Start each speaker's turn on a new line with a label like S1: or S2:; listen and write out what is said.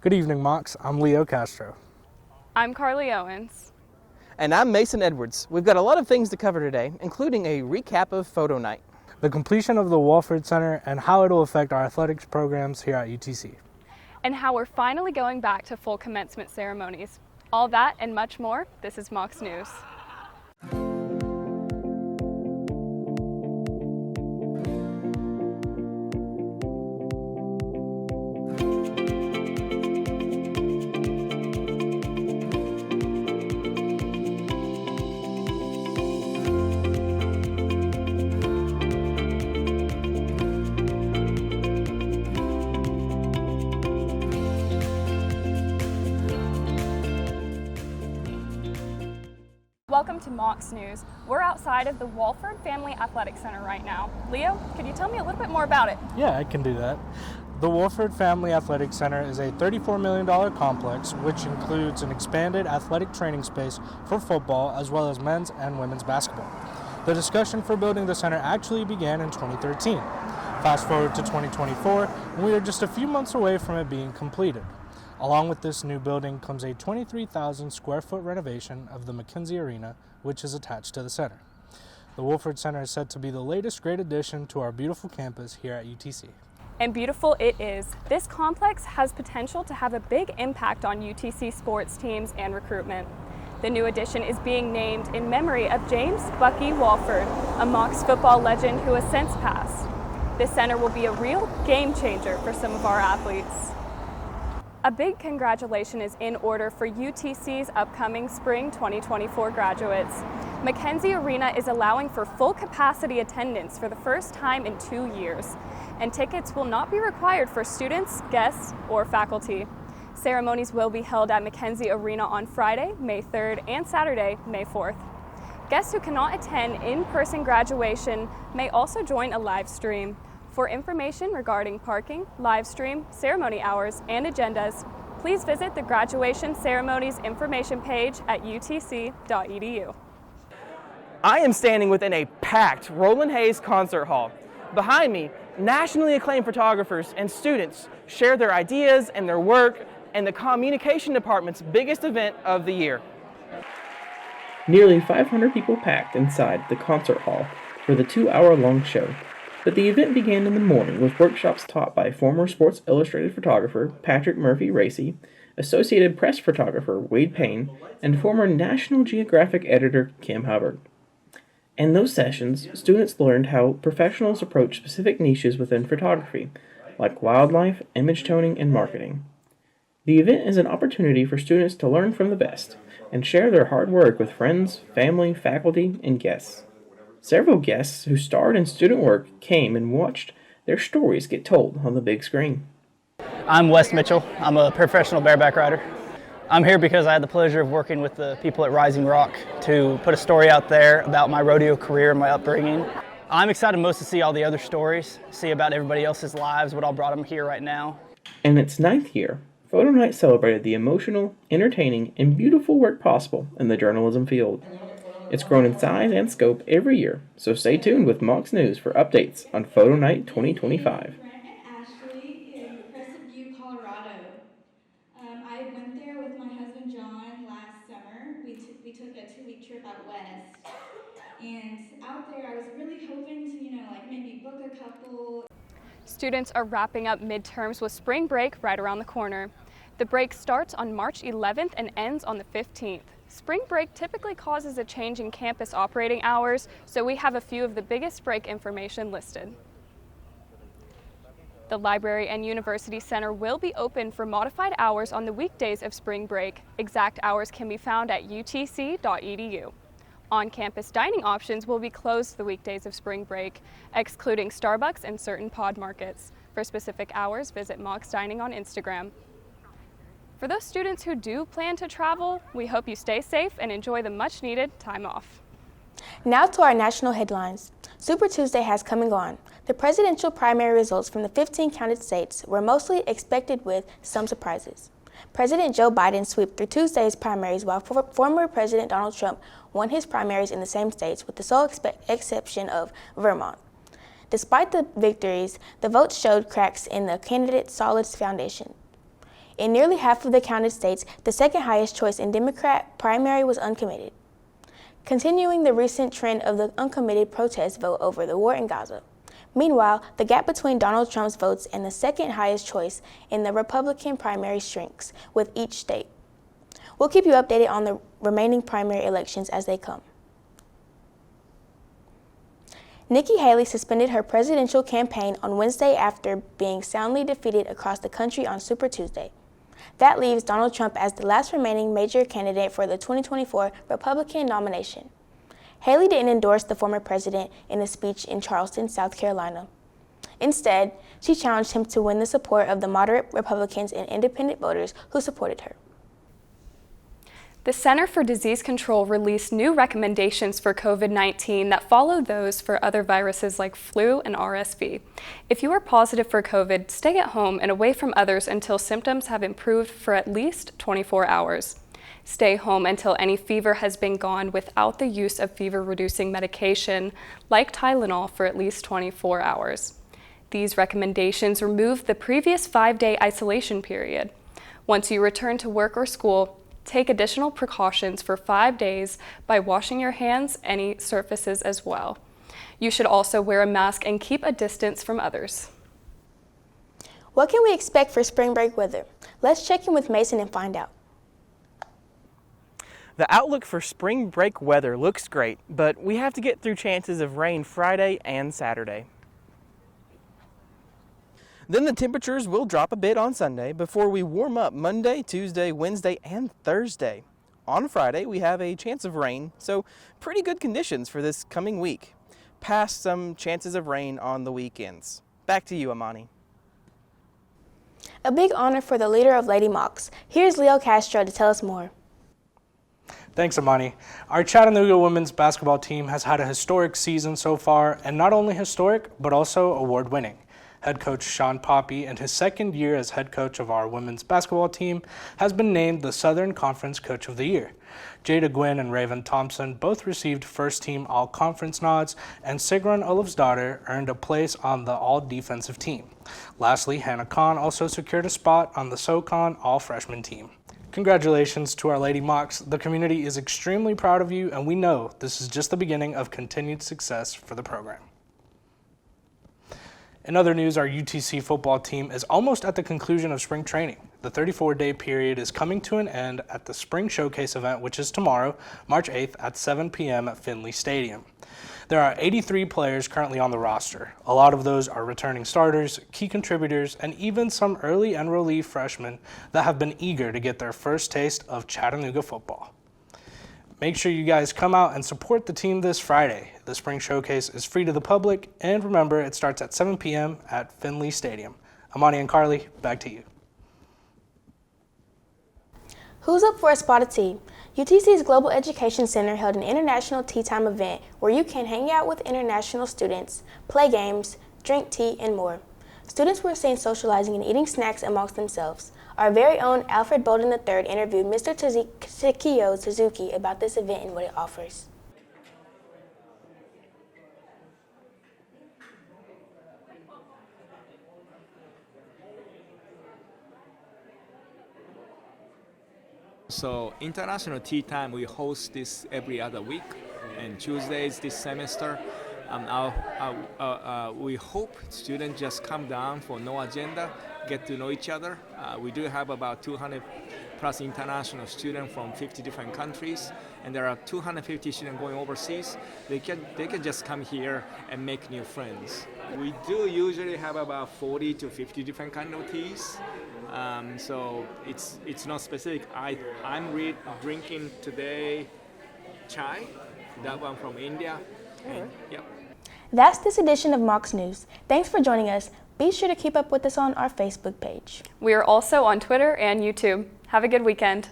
S1: Good evening, Mocs. I'm Leo Castro.
S2: I'm Carly Owens.
S3: And I'm Mason Edwards. We've got a lot of things to cover today, including a recap of Photo Night,
S1: The completion of the Walford Center and how it will affect our athletics programs here at UTC.
S2: And how we're finally going back to full commencement ceremonies. All that and much more, this is Mocs News. Welcome to Mocs News. We're outside of the Walford Family Athletic Center right now. Leo, could you tell me a little bit more about it?
S1: Yeah, I can do that. The Walford Family Athletic Center is a $34 million complex which includes an expanded athletic training space for football as well as men's and women's basketball. The discussion for building the center actually began in 2013. Fast forward to 2024, and we are just a few months away from it being completed. Along with this new building comes a 23,000 square foot renovation of the McKenzie Arena, which is attached to the center. The Walford Center is said to be the latest great addition to our beautiful campus here at UTC.
S2: And beautiful it is. This complex has potential to have a big impact on UTC sports teams and recruitment. The new addition is being named in memory of James "Bucky" Walford, a Mocs football legend who has since passed. This center will be a real game changer for some of our athletes. A big congratulation is in order for UTC's upcoming spring 2024 graduates. McKenzie Arena is allowing for full capacity attendance for the first time in 2 years, and tickets will not be required for students, guests, or faculty. Ceremonies will be held at McKenzie Arena on Friday, May 3rd, and Saturday, May 4th. Guests who cannot attend in-person graduation may also join a live stream. For information regarding parking, live stream, ceremony hours, and agendas, please visit the Graduation Ceremonies information page at utc.edu.
S3: I am standing within a packed Roland Hayes concert hall. Behind me, nationally acclaimed photographers and students share their ideas and their work in the communication department's biggest event of the year.
S4: Nearly 500 people packed inside the concert hall for the 2-hour-long show. But the event began in the morning with workshops taught by former Sports Illustrated photographer Patrick Murphy Racy, Associated Press photographer Wade Payne, and former National Geographic editor Kim Hubbard. In those sessions, students learned how professionals approach specific niches within photography, like wildlife, image toning, and marketing. The event is an opportunity for students to learn from the best and share their hard work with friends, family, faculty, and guests. Several guests who starred in student work came and watched their stories get told on the big screen.
S5: I'm Wes Mitchell. I'm a professional bareback rider. I'm here because I had the pleasure of working with the people at Rising Rock to put a story out there about my rodeo career and my upbringing. I'm excited most to see all the other stories, see about everybody else's lives, what all brought them here right now.
S4: In its 9th year, Photo Night celebrated the emotional, entertaining, and beautiful work possible in the journalism field. It's grown in size and scope every year, so stay tuned with Mocs News for updates on Photo Night 2025.
S6: Brent and Ashley in Crescent View, Colorado. I went there with my husband John last summer. We took a 2-week trip out west, and out there I was really hoping to, maybe book a couple.
S2: Students are wrapping up midterms with spring break right around the corner. The break starts on March 11th and ends on the 15th. Spring break typically causes a change in campus operating hours, so we have a few of the biggest break information listed. The Library and University Center will be open for modified hours on the weekdays of spring break. Exact hours can be found at utc.edu. On-campus dining options will be closed the weekdays of spring break, excluding Starbucks and certain pod markets. For specific hours, visit Mocs Dining on Instagram. For those students who do plan to travel, we hope you stay safe and enjoy the much-needed time off.
S7: Now to our national headlines. Super Tuesday has come and gone. The presidential primary results from the 15 counted states were mostly expected with some surprises. President Joe Biden swept through Tuesday's primaries while former President Donald Trump won his primaries in the same states with the sole exception of Vermont. Despite the victories, the votes showed cracks in the candidate's solid foundation. In nearly half of the counted states, the second highest choice in Democrat primary was uncommitted, continuing the recent trend of the uncommitted protest vote over the war in Gaza. Meanwhile, the gap between Donald Trump's votes and the second highest choice in the Republican primary shrinks with each state. We'll keep you updated on the remaining primary elections as they come. Nikki Haley suspended her presidential campaign on Wednesday after being soundly defeated across the country on Super Tuesday. That leaves Donald Trump as the last remaining major candidate for the 2024 Republican nomination. Haley didn't endorse the former president in a speech in Charleston, South Carolina. Instead, she challenged him to win the support of the moderate Republicans and independent voters who supported her.
S2: The Center for Disease Control released new recommendations for COVID-19 that follow those for other viruses like flu and RSV. If you are positive for COVID, stay at home and away from others until symptoms have improved for at least 24 hours. Stay home until any fever has been gone without the use of fever-reducing medication like Tylenol for at least 24 hours. These recommendations remove the previous 5-day isolation period. Once you return to work or school, take additional precautions for 5 days by washing your hands, any surfaces as well. You should also wear a mask and keep a distance from others.
S7: What can we expect for spring break weather? Let's check in with Mason and find out.
S3: The outlook for spring break weather looks great, but we have to get through chances of rain Friday and Saturday. Then the temperatures will drop a bit on Sunday before we warm up Monday, Tuesday, Wednesday, and Thursday. On Friday, we have a chance of rain, so pretty good conditions for this coming week. Past some chances of rain on the weekends. Back to you, Amani.
S7: A big honor for the leader of Lady Mocs. Here's Leo Castro to tell us more.
S1: Thanks, Amani. Our Chattanooga women's basketball team has had a historic season so far, and not only historic, but also award-winning. Head coach Sean Poppy, in his second year as head coach of our women's basketball team, has been named the Southern Conference Coach of the Year. Jada Gwynn and Raven Thompson both received first-team All-Conference nods, and Sigrun Olafsdottir earned a place on the All-Defensive team. Lastly, Hannah Kahn also secured a spot on the SoCon All-Freshman team. Congratulations to our Lady Mocs. The community is extremely proud of you, and we know this is just the beginning of continued success for the program. In other news, our UTC football team is almost at the conclusion of spring training. The 34-day period is coming to an end at the Spring Showcase event, which is tomorrow, March 8th at 7 p.m. at Finley Stadium. There are 83 players currently on the roster. A lot of those are returning starters, key contributors, and even some early enrollee freshmen that have been eager to get their first taste of Chattanooga football. Make sure you guys come out and support the team this Friday. The Spring Showcase is free to the public, and remember, it starts at 7 p.m. at Finley Stadium. Amani and Carly, back to you.
S7: Who's up for a spot of tea? UTC's Global Education Center held an international tea time event where you can hang out with international students, play games, drink tea, and more. Students were seen socializing and eating snacks amongst themselves. Our very own Alfred Bolden III interviewed Mr. Tsukiyo Suzuki about this event and what it offers.
S8: So International Tea Time, we host this every other week, and Tuesdays this semester. We hope students just come down for no agenda, get to know each other. We do have about 200 plus international students from 50 different countries, and there are 250 students going overseas. They can just come here and make new friends. We do usually have about 40 to 50 different kind of teas. So it's not specific. I'm drinking today chai, that one from India. And, yep.
S7: That's this edition of Mocs News. Thanks for joining us. Be sure to keep up with us on our Facebook page.
S2: We are also on Twitter and YouTube. Have a good weekend.